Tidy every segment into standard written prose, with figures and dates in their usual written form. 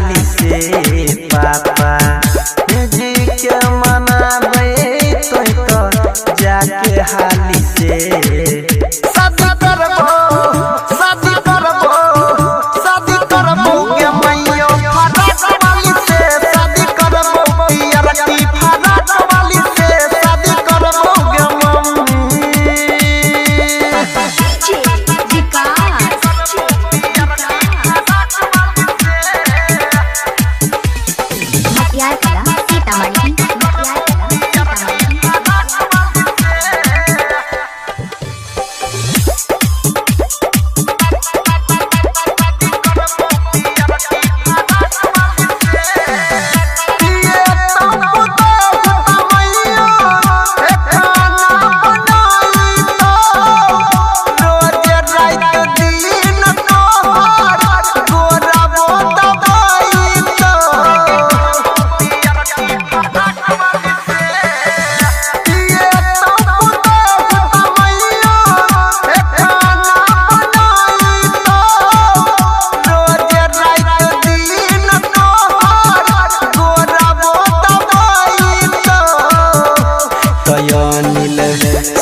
हाली से पापा जी के मनाबे तो जाके हाली से शादी करबो के मैयो फराक वाली से शादी करबो पियर की फराक वाली से शादी करबो के मम्मी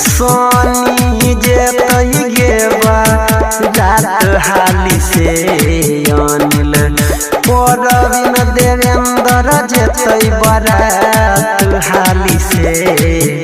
सोनी जे तई गेबा रात हाली से अनिल परवीन देवेंद्र जे तई बरात हाली से।